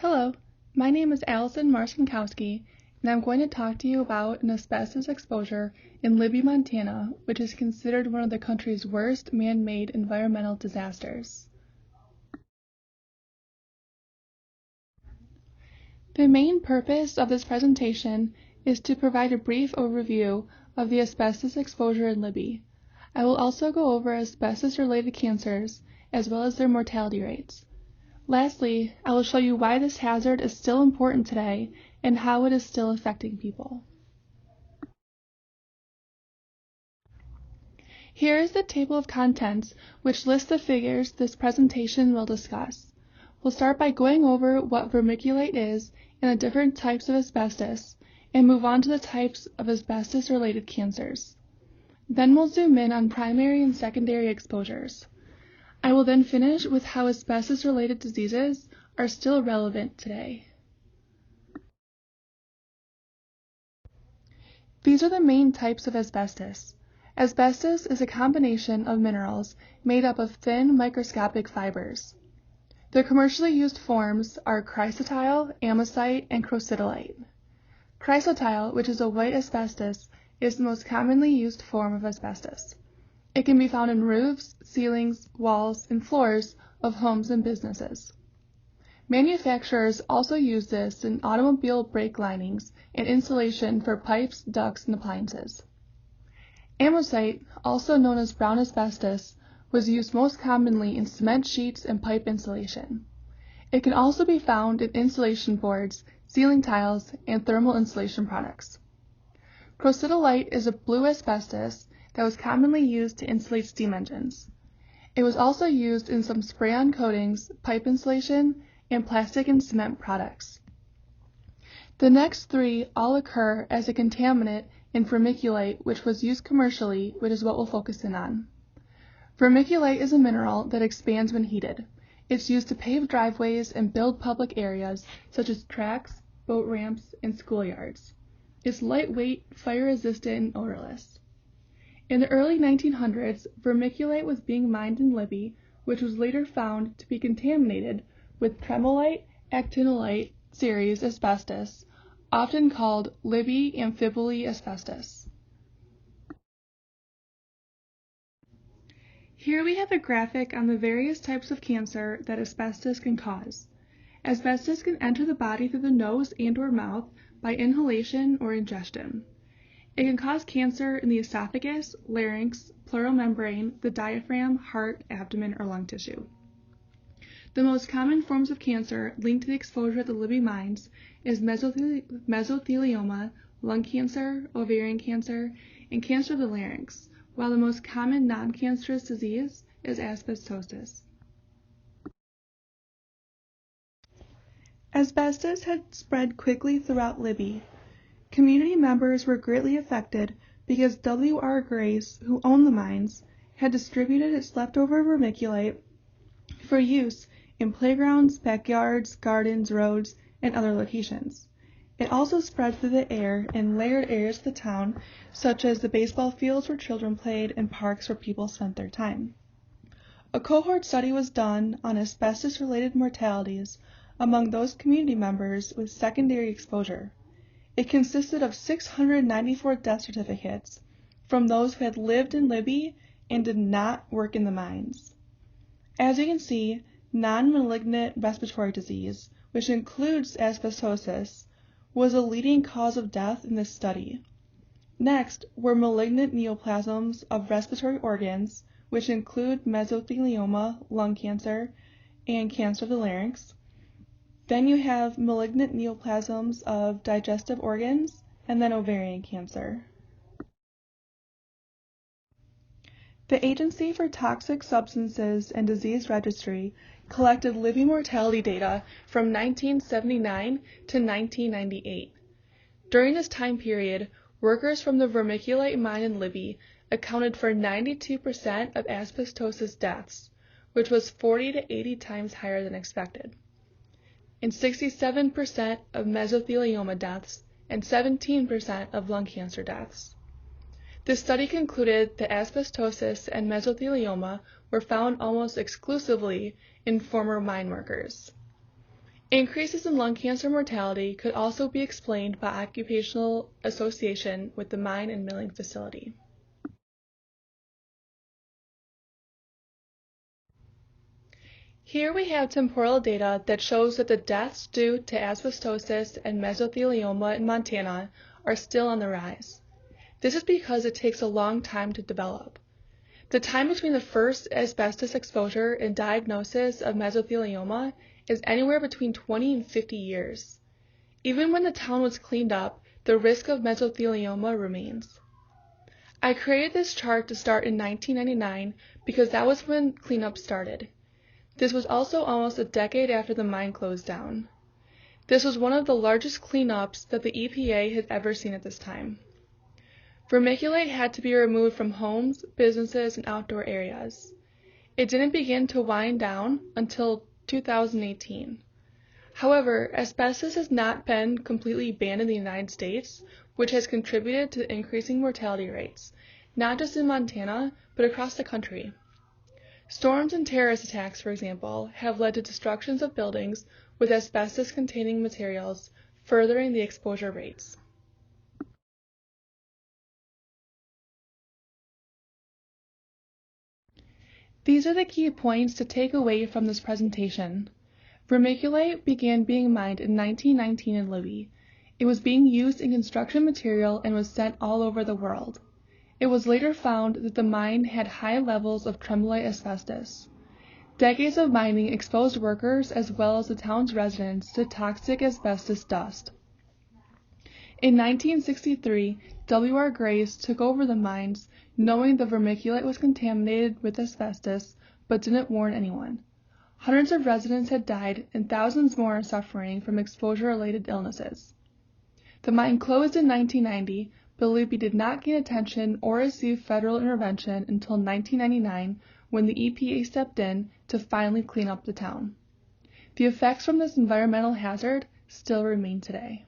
Hello, my name is Allison Marcinkowski, and I'm going to talk to you about an asbestos exposure in Libby, Montana, which is considered one of the country's worst man-made environmental disasters. The main purpose of this presentation is to provide a brief overview of the asbestos exposure in Libby. I will also go over asbestos-related cancers as well as their mortality rates. Lastly, I will show you why this hazard is still important today and how it is still affecting people. Here is the table of contents which lists the figures this presentation will discuss. We'll start by going over what vermiculite is and the different types of asbestos, and move on to the types of asbestos-related cancers. Then we'll zoom in on primary and secondary exposures. I will then finish with how asbestos-related diseases are still relevant today. These are the main types of asbestos. Asbestos is a combination of minerals made up of thin microscopic fibers. The commercially used forms are chrysotile, amosite, and crocidolite. Chrysotile, which is a white asbestos, is the most commonly used form of asbestos. It can be found in roofs, ceilings, walls, and floors of homes and businesses. Manufacturers also use this in automobile brake linings and insulation for pipes, ducts, and appliances. Amosite, also known as brown asbestos, was used most commonly in cement sheets and pipe insulation. It can also be found in insulation boards, ceiling tiles, and thermal insulation products. Crocidolite is a blue asbestos that was commonly used to insulate steam engines. It was also used in some spray-on coatings, pipe insulation, and plastic and cement products. The next three all occur as a contaminant in vermiculite, which was used commercially, which is what we'll focus in on. Vermiculite is a mineral that expands when heated. It's used to pave driveways and build public areas such as tracks, boat ramps, and schoolyards. It's lightweight, fire-resistant, and odorless. In the early 1900s, vermiculite was being mined in Libby, which was later found to be contaminated with tremolite, actinolite series asbestos, often called Libby amphibole asbestos. Here we have a graphic on the various types of cancer that asbestos can cause. Asbestos can enter the body through the nose and/or mouth by inhalation or ingestion. It can cause cancer in the esophagus, larynx, pleural membrane, the diaphragm, heart, abdomen, or lung tissue. The most common forms of cancer linked to the exposure at the Libby mines is mesothelioma, lung cancer, ovarian cancer, and cancer of the larynx, while the most common non-cancerous disease is asbestosis. Asbestos had spread quickly throughout Libby. Community members were greatly affected because W.R. Grace, who owned the mines, had distributed its leftover vermiculite for use in playgrounds, backyards, gardens, roads, and other locations. It also spread through the air in layered areas of the town, such as the baseball fields where children played and parks where people spent their time. A cohort study was done on asbestos-related mortalities among those community members with secondary exposure. It consisted of 694 death certificates from those who had lived in Libby and did not work in the mines. As you can see, non-malignant respiratory disease, which includes asbestosis, was a leading cause of death in this study. Next were malignant neoplasms of respiratory organs, which include mesothelioma, lung cancer, and cancer of the larynx. Then you have malignant neoplasms of digestive organs, and then ovarian cancer. The Agency for Toxic Substances and Disease Registry collected Libby mortality data from 1979 to 1998. During this time period, workers from the vermiculite mine in Libby accounted for 92% of asbestosis deaths, which was 40 to 80 times higher than expected, and 67% of mesothelioma deaths and 17% of lung cancer deaths. This study concluded that asbestosis and mesothelioma were found almost exclusively in former mine workers. Increases in lung cancer mortality could also be explained by occupational association with the mine and milling facility. Here we have temporal data that shows that the deaths due to asbestosis and mesothelioma in Montana are still on the rise. This is because it takes a long time to develop. The time between the first asbestos exposure and diagnosis of mesothelioma is anywhere between 20 and 50 years. Even when the town was cleaned up, the risk of mesothelioma remains. I created this chart to start in 1999 because that was when cleanup started. This was also almost a decade after the mine closed down. This was one of the largest cleanups that the EPA had ever seen at this time. Vermiculite had to be removed from homes, businesses, and outdoor areas. It didn't begin to wind down until 2018. However, asbestos has not been completely banned in the United States, which has contributed to increasing mortality rates, not just in Montana, but across the country. Storms and terrorist attacks, for example, have led to destructions of buildings with asbestos-containing materials, furthering the exposure rates. These are the key points to take away from this presentation. Vermiculite began being mined in 1919 in Libby. It was being used in construction material and was sent all over the world. It was later found that the mine had high levels of tremolite asbestos. Decades of mining exposed workers as well as the town's residents to toxic asbestos dust. In 1963, W.R. Grace took over the mines, knowing the vermiculite was contaminated with asbestos, but didn't warn anyone. Hundreds of residents had died, and thousands more are suffering from exposure-related illnesses. The mine closed in 1990, but Libby did not gain attention or receive federal intervention until 1999, when the EPA stepped in to finally clean up the town. The effects from this environmental hazard still remain today.